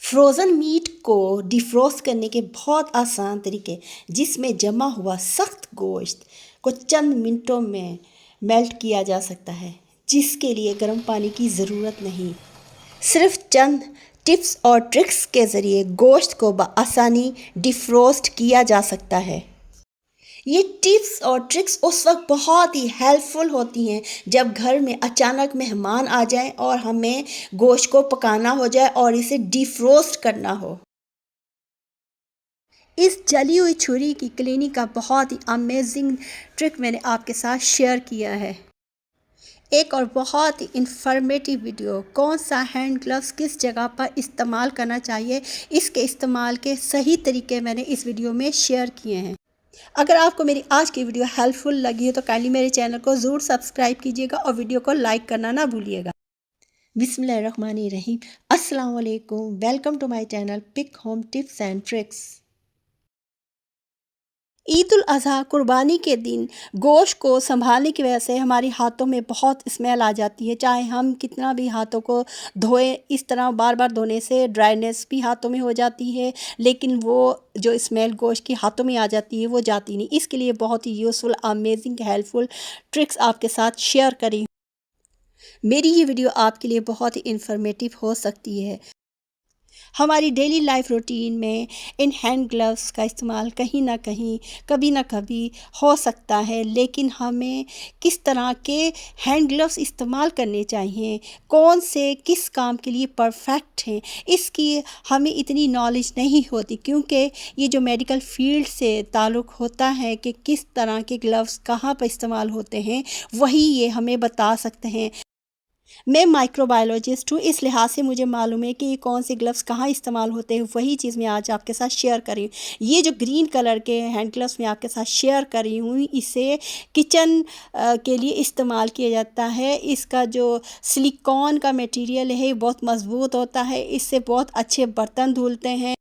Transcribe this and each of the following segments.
Frozen meet को defrost करने के बहुत आसान तरीके, जिसमें जमा हुआ सख्त गोश्त को चंद मिनटों में मेल्ट किया जा सकता है, जिसके लिए गर्म पानी की ज़रूरत नहीं। सिर्फ चंद टिप्स और ट्रिक्स के ज़रिए गोश्त को बआसानी डिफ्रोस्ट किया जा सकता है। ये टिप्स और ट्रिक्स उस वक्त बहुत ही हेल्पफुल होती हैं जब घर में अचानक मेहमान आ जाएं और हमें गोश्त को पकाना हो जाए और इसे डिफ्रोस्ट करना हो। इस जली हुई छुरी की क्लीनिंग का बहुत ही अमेजिंग ट्रिक मैंने आपके साथ शेयर किया है। एक और बहुत ही इंफॉर्मेटिव वीडियो, कौन सा हैंड ग्लव्स किस जगह पर इस्तेमाल करना चाहिए, इसके इस्तेमाल के सही तरीके मैंने इस वीडियो में शेयर किए हैं। अगर आपको मेरी आज की वीडियो हेल्पफुल लगी हो तो काइंडली मेरे चैनल को ज़रूर सब्सक्राइब कीजिएगा और वीडियो को लाइक करना ना भूलिएगा। बिस्मिल्लाहिर्रहमानिर्रहीम। अस्सलाम वालेकुम। Welcome to my channel pick home tips and tricks. Eid ul Azha कुर्बानी के दिन गोश्त को संभालने की वजह से हमारे हाथों में बहुत स्मेल आ जाती है। चाहे हम कितना भी हाथों को धोएं, इस तरह बार बार धोने से ड्राइनेस भी हाथों में हो जाती है, लेकिन वो जो स्मेल गोश्त की हाथों में आ जाती है वो जाती नहीं। इसके लिए बहुत ही यूज़फुल, अमेजिंग, हेल्पफुल ट्रिक्स आपके साथ शेयर करी। मेरी ये वीडियो आपके लिए बहुत ही इंफॉर्मेटिव हो सकती है। हमारी डेली लाइफ रूटीन में इन हैंड ग्लव्स का इस्तेमाल कहीं ना कहीं, कभी ना कभी हो सकता है, लेकिन हमें किस तरह के हैंड ग्लव्स इस्तेमाल करने चाहिए, कौन से किस काम के लिए परफेक्ट हैं, इसकी हमें इतनी नॉलेज नहीं होती, क्योंकि ये जो मेडिकल फील्ड से ताल्लुक़ होता है कि किस तरह के ग्लव्स कहाँ पर इस्तेमाल होते हैं, वही ये हमें बता सकते हैं। मैं माइक्रोबायोलॉजिस्ट हूँ, इस लिहाज से मुझे मालूम है कि ये कौन से ग्लव्स कहाँ इस्तेमाल होते हैं। वही चीज़ मैं आज आपके साथ शेयर कर रही हूँ। ये जो ग्रीन कलर के हैंड ग्लव्स मैं आपके साथ शेयर कर रही हूँ, इसे किचन के लिए इस्तेमाल किया जाता है। इसका जो सिलिकॉन का मटेरियल है बहुत मज़बूत होता है, इससे बहुत अच्छे बर्तन धुलते हैं।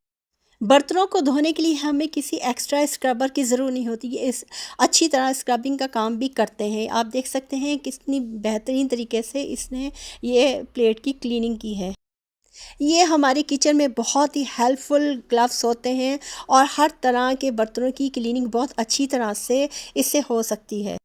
बर्तनों को धोने के लिए हमें किसी एक्स्ट्रा स्क्रबर की ज़रूरत नहीं होती। ये इस अच्छी तरह स्क्रबिंग का काम भी करते हैं। आप देख सकते हैं कितनी बेहतरीन तरीके से इसने ये प्लेट की क्लीनिंग की है। ये हमारे किचन में बहुत ही हेल्पफुल ग्लव्स होते हैं और हर तरह के बर्तनों की क्लीनिंग बहुत अच्छी तरह से इससे हो सकती है।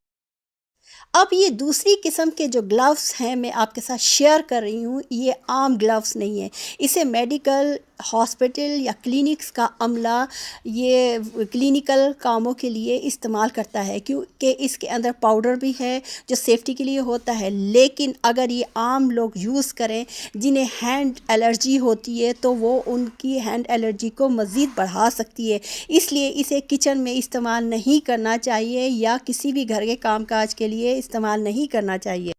अब ये दूसरी किस्म के जो ग्लव्स हैं मैं आपके साथ शेयर कर रही हूँ, ये आम ग्लव्स नहीं है। इसे मेडिकल, हॉस्पिटल या क्लिनिक्स का अमला ये क्लिनिकल कामों के लिए इस्तेमाल करता है, क्योंकि इसके अंदर पाउडर भी है जो सेफ्टी के लिए होता है। लेकिन अगर ये आम लोग यूज़ करें जिन्हें हैंड एलर्जी होती है, तो वो उनकी हैंड एलर्जी को मज़ीद बढ़ा सकती है। इसलिए इसे किचन में इस्तेमाल नहीं करना चाहिए या किसी भी घर के कामकाज के लिए इस्तेमाल नहीं करना चाहिए।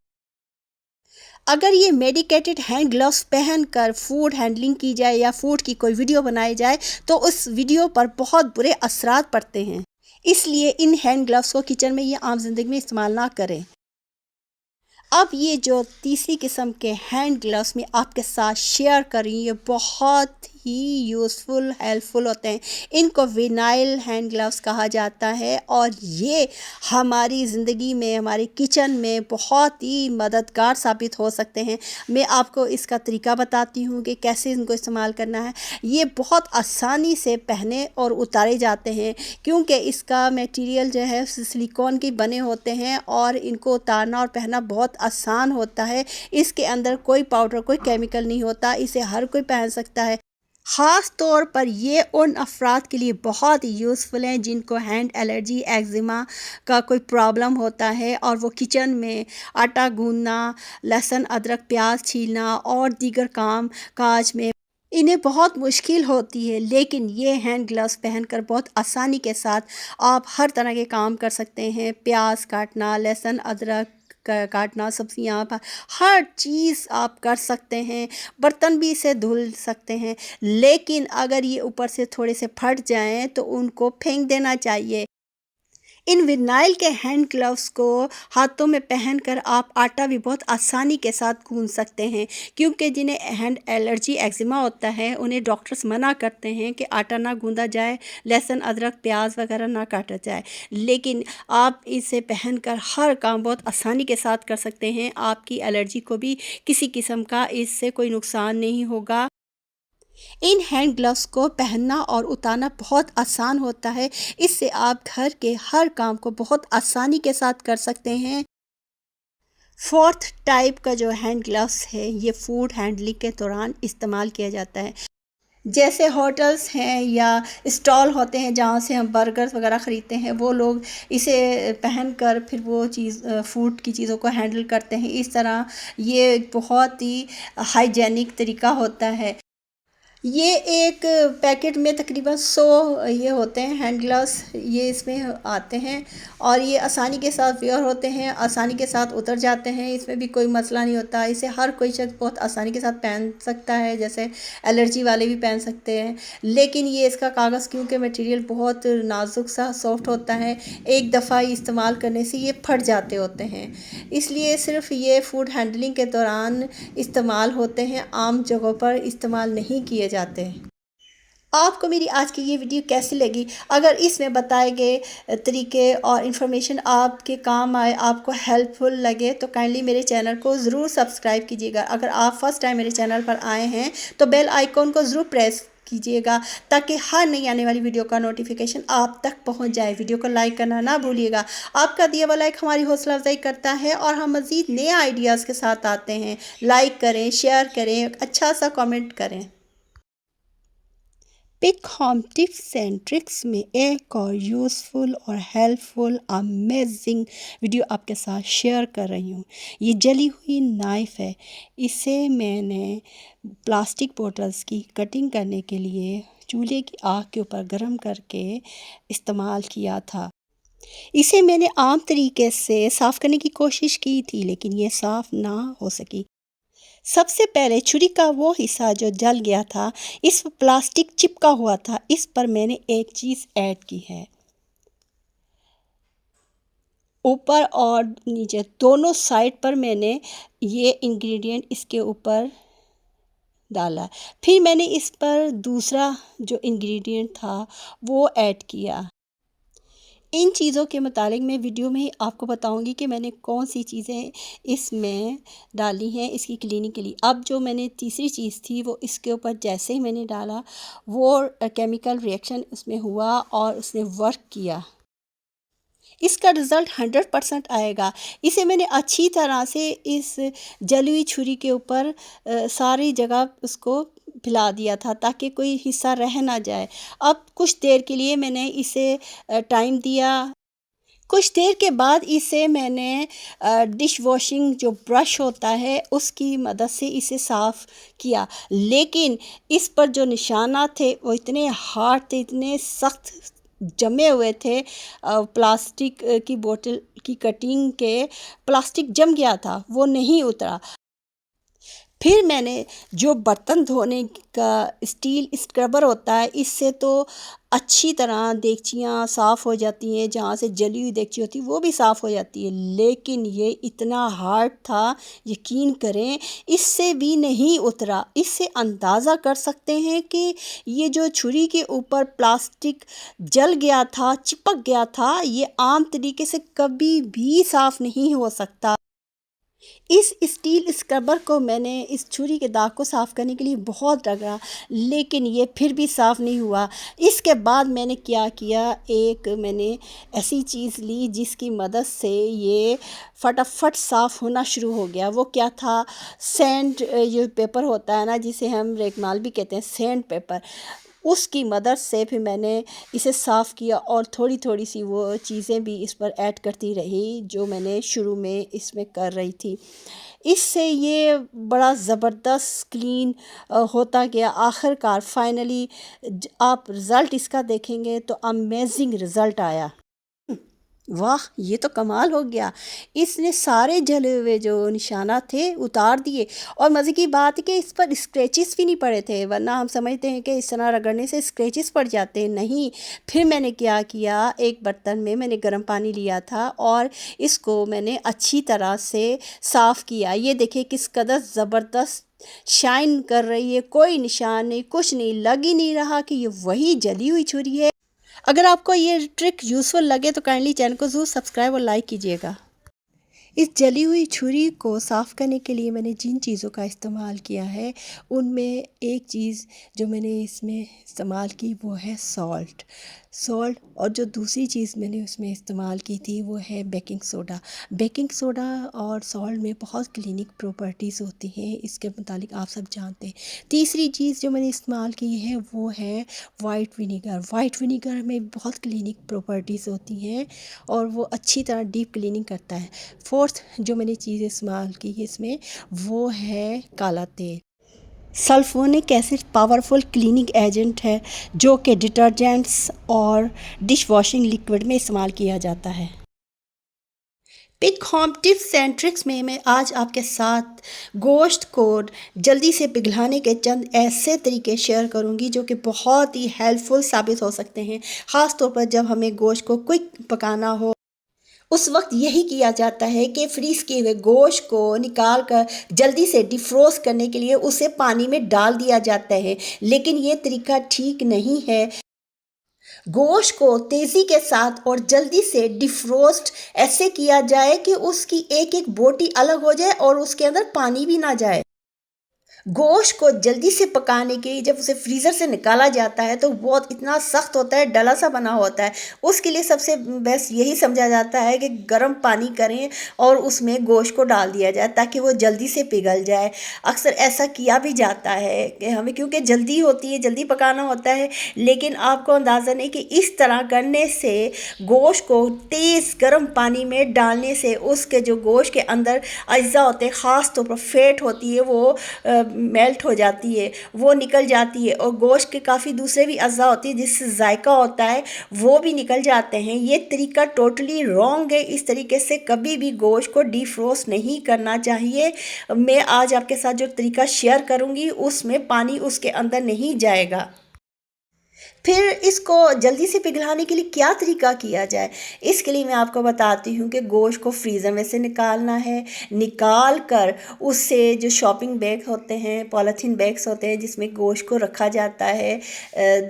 अगर ये मेडिकेटेड हैंड ग्लव्स पहनकर फूड हैंडलिंग की जाए या फूड की कोई वीडियो बनाई जाए तो उस वीडियो पर बहुत बुरे असरात पड़ते हैं। इसलिए इन हैंड ग्लव्स को किचन में या आम जिंदगी में इस्तेमाल ना करें। अब ये जो तीसरी किस्म के हैंड ग्लव्स मैं आपके साथ शेयर कर रही हूँ, ये बहुत ही यूज़फुल, हेल्पफुल होते हैं। इनको विनाइल हैंड ग्लव्स कहा जाता है और ये हमारी ज़िंदगी में, हमारे किचन में बहुत ही मददगार साबित हो सकते हैं। मैं आपको इसका तरीका बताती हूँ कि कैसे इनको इस्तेमाल करना है। ये बहुत आसानी से पहने और उतारे जाते हैं, क्योंकि इसका मटेरियल जो है सिलिकॉन के बने होते हैं और इनको उतारना और पहनना बहुत आसान होता है। इसके अंदर कोई पाउडर, कोई केमिकल नहीं होता, इसे हर कोई पहन सकता है। ख़ास तौर पर ये उन अफराद के लिए बहुत ही यूज़फुल हैं जिनको हैंड एलर्जी, एक्जिमा का कोई प्रॉब्लम होता है और वो किचन में आटा गूंदना, लहसुन, अदरक, प्याज छीलना और दीगर काम काज में इन्हें बहुत मुश्किल होती है। लेकिन ये हैंड ग्लव्स पहनकर बहुत आसानी के साथ आप हर तरह के काम कर सकते हैं। प्याज काटना, लहसुन, अदरक काटना, सब्जियां, हर चीज़ आप कर सकते हैं। बर्तन भी इसे धुल सकते हैं। लेकिन अगर ये ऊपर से थोड़े से फट जाएं तो उनको फेंक देना चाहिए। इन विनाइल के हैंड ग्लव्स को हाथों में पहनकर आप आटा भी बहुत आसानी के साथ गूंद सकते हैं, क्योंकि जिन्हें हैंड एलर्जी, एक्जिमा होता है, उन्हें डॉक्टर्स मना करते हैं कि आटा ना गूंदा जाए, लहसुन, अदरक, प्याज वगैरह ना काटा जाए। लेकिन आप इसे पहनकर हर काम बहुत आसानी के साथ कर सकते हैं। आपकी एलर्जी को भी किसी किस्म का इससे कोई नुकसान नहीं होगा। इन हैंड ग्लव्स को पहनना और उतारना बहुत आसान होता है। इससे आप घर के हर काम को बहुत आसानी के साथ कर सकते हैं। फोर्थ टाइप का जो हैंड ग्लव्स है, ये फूड हैंडलिंग के दौरान इस्तेमाल किया जाता है। जैसे होटल्स हैं या स्टॉल होते हैं जहाँ से हम बर्गर्स वगैरह ख़रीदते हैं, वो लोग इसे पहनकर फिर वो चीज़ फूड की चीज़ों को हैंडल करते हैं। इस तरह ये बहुत ही हाइजेनिक तरीका होता है। ये एक पैकेट में तकरीबन 100 ये होते हैं हैंड ग्लव्स, ये इसमें आते हैं और ये आसानी के साथ वेयर होते हैं, आसानी के साथ उतर जाते हैं। इसमें भी कोई मसला नहीं होता। इसे हर कोई शख्स बहुत आसानी के साथ पहन सकता है, जैसे एलर्जी वाले भी पहन सकते हैं। लेकिन ये इसका कागज़ क्योंकि मटेरियल बहुत नाजुक सा सॉफ्ट होता है, एक दफ़ा इस्तेमाल करने से ये फट जाते होते हैं। इसलिए सिर्फ ये फूड हैंडलिंग के दौरान इस्तेमाल होते हैं, आम जगहों पर इस्तेमाल नहीं किए जाते हैं। आपको मेरी आज की ये वीडियो कैसी लगी? अगर इसमें बताए गए तरीके और इन्फॉर्मेशन आपके काम आए, आपको हेल्पफुल लगे, तो काइंडली मेरे चैनल को ज़रूर सब्सक्राइब कीजिएगा। अगर आप फर्स्ट टाइम मेरे चैनल पर आए हैं तो बेल आइकॉन को ज़रूर प्रेस कीजिएगा ताकि हर नई आने वाली वीडियो का नोटिफिकेशन आप तक पहुंच जाए। वीडियो को लाइक करना ना भूलिएगा। आपका दिया हुआ लाइक हमारी हौसला अफजाई करता है और हम मज़ीद नए आइडियाज़ के साथ आते हैं। लाइक करें, शेयर करें, अच्छा सा कमेंट करें। Pick home tips and tricks में एक और यूज़फुल और हेल्पफुल अमेजिंग वीडियो आपके साथ शेयर कर रही हूँ। ये जली हुई नाइफ़ है। इसे मैंने प्लास्टिक बोतल्स की कटिंग करने के लिए चूल्हे की आग के ऊपर गर्म करके इस्तेमाल किया था। इसे मैंने आम तरीके से साफ़ करने की कोशिश की थी, लेकिन ये साफ़ ना हो सकी। सबसे पहले छुरी का वो हिस्सा जो जल गया था, इस पर प्लास्टिक चिपका हुआ था, इस पर मैंने एक चीज़ ऐड की है। ऊपर और नीचे दोनों साइड पर मैंने ये इंग्रेडिएंट इसके ऊपर डाला। फिर मैंने इस पर दूसरा जो इंग्रेडिएंट था वो ऐड किया। इन चीज़ों के मुतालिक मैं वीडियो में ही आपको बताऊंगी कि मैंने कौन सी चीज़ें इसमें डाली हैं इसकी क्लीनिंग के लिए। अब जो मैंने तीसरी चीज़ थी वो इसके ऊपर जैसे ही मैंने डाला, वो केमिकल रिएक्शन उसमें हुआ और उसने वर्क किया। इसका रिज़ल्ट 100% आएगा। इसे मैंने अच्छी तरह से इस जली हुई छुरी के ऊपर सारी जगह उसको फैला दिया था ताकि कोई हिस्सा रह ना जाए। अब कुछ देर के लिए मैंने इसे टाइम दिया। कुछ देर के बाद इसे मैंने डिश वॉशिंग जो ब्रश होता है उसकी मदद से इसे साफ़ किया, लेकिन इस पर जो निशानात थे वो इतने हार्ड थे, इतने सख्त जमे हुए थे। प्लास्टिक की बोतल की कटिंग के प्लास्टिक जम गया था, वो नहीं उतरा। फिर मैंने जो बर्तन धोने का स्टील स्क्रबर होता है, इससे तो अच्छी तरह देगचियाँ साफ़ हो जाती हैं, जहाँ से जली हुई देगची होती है वो भी साफ़ हो जाती है, लेकिन ये इतना हार्ड था, यकीन करें इससे भी नहीं उतरा। इससे अंदाज़ा कर सकते हैं कि ये जो छुरी के ऊपर प्लास्टिक जल गया था, चिपक गया था, ये आम तरीके से कभी भी साफ़ नहीं हो सकता। इस स्टील स्क्रबर को मैंने इस छुरी के दाग को साफ़ करने के लिए बहुत रगड़ा, लेकिन ये फिर भी साफ़ नहीं हुआ। इसके बाद मैंने क्या किया, एक मैंने ऐसी चीज़ ली जिसकी मदद से ये फटाफट साफ़ होना शुरू हो गया। वो क्या था, सैंड ये पेपर होता है ना, जिसे हम रेगमाल भी कहते हैं, सैंड पेपर। उसकी मदद से फिर मैंने इसे साफ़ किया और थोड़ी थोड़ी सी वो चीज़ें भी इस पर ऐड करती रही जो मैंने शुरू में इसमें कर रही थी। इससे ये बड़ा ज़बरदस्त क्लीन होता गया। आखिरकार फाइनली आप रिज़ल्ट इसका देखेंगे तो अमेजिंग रिज़ल्ट आया। वाह, ये तो कमाल हो गया। इसने सारे जले हुए जो निशानात थे उतार दिए और मज़े की बात है कि इस पर स्क्रैचेस भी नहीं पड़े थे, वरना हम समझते हैं कि इस तरह रगड़ने से स्क्रैचेस पड़ जाते हैं, नहीं। फिर मैंने क्या किया, एक बर्तन में मैंने गर्म पानी लिया था और इसको मैंने अच्छी तरह से साफ़ किया। ये देखिए किस कदर ज़बरदस्त शाइन कर रही है, कोई निशान नहीं, कुछ नहीं, लग ही नहीं रहा कि ये वही जली हुई छुरी है। अगर आपको ये ट्रिक यूज़फुल लगे तो काइंडली चैनल को ज़रूर सब्सक्राइब और लाइक कीजिएगा। इस जली हुई छुरी को साफ़ करने के लिए मैंने जिन चीज़ों का इस्तेमाल किया है, उनमें एक चीज़ जो मैंने इसमें इस्तेमाल की वो है सॉल्ट। सॉल्ट और जो दूसरी चीज़ मैंने उसमें इस्तेमाल की थी वो है बेकिंग सोडा। बेकिंग सोडा और सॉल्ट में बहुत क्लीनिक प्रॉपर्टीज़ होती हैं, इसके मुतालिक आप सब जानते हैं। तीसरी चीज़ जो मैंने इस्तेमाल की है वो है वाइट विनेगर। वाइट विनेगर में बहुत क्लीनिक प्रॉपर्टीज़ होती हैं और वो अच्छी तरह डीप क्लीनिंग करता है। फोर्थ जो मैंने चीज़ इस्तेमाल की है इसमें वो है काला तेल। Sulphonic acid powerful cleaning agent है जो कि डिटर्जेंट्स और डिश वॉशिंग लिक्विड में इस्तेमाल किया जाता है। Pick home tips and tricks में मैं आज आपके साथ गोश्त को जल्दी से पिघलाने के चंद ऐसे तरीके शेयर करूंगी जो कि बहुत ही हेल्पफुल साबित हो सकते हैं, ख़ास तौर पर जब हमें गोश्त को क्विक पकाना हो। उस वक्त यही किया जाता है कि फ्रीज़ किए हुए गोश्त को निकाल कर जल्दी से डिफ्रोस्ट करने के लिए उसे पानी में डाल दिया जाता है, लेकिन ये तरीका ठीक नहीं है। गोश्त को तेज़ी के साथ और जल्दी से डिफ्रोस्ट ऐसे किया जाए कि उसकी एक एक बोटी अलग हो जाए और उसके अंदर पानी भी ना जाए। गोश्त को जल्दी से पकाने के लिए जब उसे फ्रीज़र से निकाला जाता है तो बहुत इतना सख्त होता है, डला सा बना होता है। उसके लिए सबसे बेस्ट यही समझा जाता है कि गर्म पानी करें और उसमें गोश्त को डाल दिया जाए ताकि वो जल्दी से पिघल जाए। अक्सर ऐसा किया भी जाता है कि हमें, क्योंकि जल्दी होती है, जल्दी पकाना होता है, लेकिन आपको अंदाज़ा नहीं कि इस तरह करने से गोश्त को तेज़ गर्म पानी में डालने से उसके जो गोश्त के अंदर अज्जा होते हैं, ख़ास तौर पर फैट होती है, वो मेल्ट हो जाती है, वो निकल जाती है और गोश्त के काफ़ी दूसरे भी अज़्ज़ा होती है जिससे जायका होता है, वो भी निकल जाते हैं। ये तरीका टोटली रॉन्ग है। इस तरीके से कभी भी गोश्त को डिफ्रोस्ट नहीं करना चाहिए। मैं आज आपके साथ जो तरीका शेयर करूँगी उसमें पानी उसके अंदर नहीं जाएगा। फिर इसको जल्दी से पिघलाने के लिए क्या तरीका किया जाए, इसके लिए मैं आपको बताती हूँ कि गोश्त को फ्रीज़र में से निकालना है। निकाल कर उससे जो शॉपिंग बैग होते हैं, पॉलीथीन बैग्स होते हैं जिसमें गोश्त को रखा जाता है,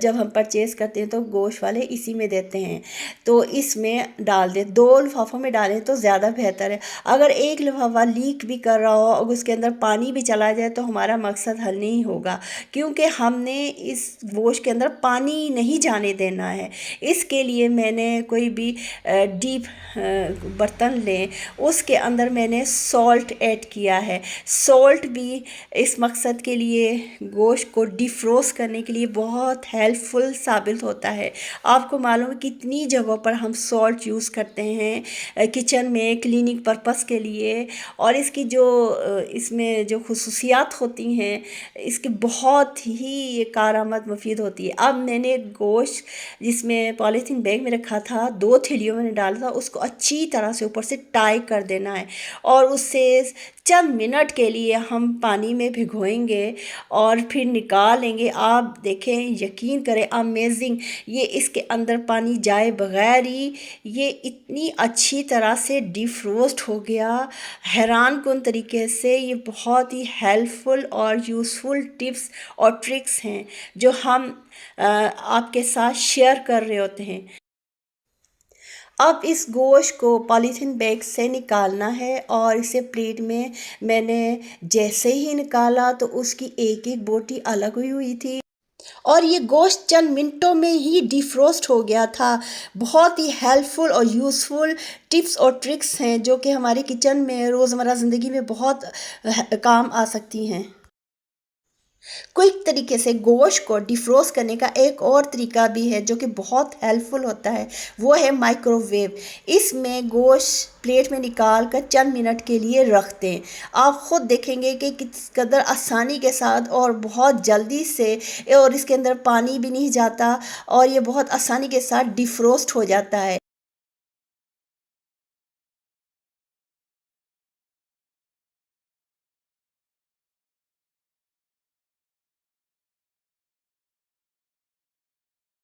जब हम परचेज़ करते हैं तो गोश्त वाले इसी में देते हैं, तो इसमें डाल दें। 2 लिफाफों में डालें तो ज़्यादा बेहतर है। अगर एक लिफाफा लीक भी कर रहा हो और उसके अंदर पानी भी चला जाए तो हमारा मकसद हल नहीं होगा, क्योंकि हमने इस गोश्त के अंदर पानी नहीं जाने देना है। इसके लिए मैंने कोई भी डीप बर्तन लें, उसके अंदर मैंने सॉल्ट ऐड किया है। सॉल्ट भी इस मकसद के लिए, गोश्त को डिफ्रोस्ट करने के लिए बहुत हेल्पफुल साबित होता है। आपको मालूम है कितनी जगहों पर हम सॉल्ट यूज़ करते हैं किचन में क्लीनिंग पर्पस के लिए, और इसकी जो इसमें जो खुसूसियात होती हैं, इसकी बहुत ही ये कारआमद मुफीद होती है। अब मैंने गोश्त जिसमें पॉलीथीन बैग में रखा था, 2 थैलियों में डाला था, उसको अच्छी तरह से ऊपर से टाई कर देना है और उससे चंद मिनट के लिए हम पानी में भिगोएंगे और फिर निकालेंगे। आप देखें, यकीन करें, अमेजिंग, ये इसके अंदर पानी जाए बगैर ही ये इतनी अच्छी तरह से डिफ्रोस्ट हो गया, हैरान कुन तरीके से। ये बहुत ही हेल्पफुल और यूज़फुल टिप्स और ट्रिक्स हैं जो हम आपके साथ शेयर कर रहे होते हैं। अब इस गोश्त को पॉलीथीन बैग से निकालना है और इसे प्लेट में मैंने जैसे ही निकाला तो उसकी एक एक बोटी अलग हुई हुई थी और ये गोश्त चंद मिनटों में ही डिफ्रोस्ट हो गया था। बहुत ही हेल्पफुल और यूज़फुल टिप्स और ट्रिक्स हैं जो कि हमारे किचन में रोज़मर्रा ज़िंदगी में बहुत काम आ सकती हैं। क्विक तरीके से गोश्त को डिफ्रोस्ट करने का एक और तरीका भी है जो कि बहुत हेल्पफुल होता है, वो है माइक्रोवेव। इसमें गोश्त प्लेट में निकाल कर चंद मिनट के लिए रख दें। आप ख़ुद देखेंगे कि किस कदर आसानी के साथ और बहुत जल्दी से, और इसके अंदर पानी भी नहीं जाता और ये बहुत आसानी के साथ डिफ्रोस्ट हो जाता है।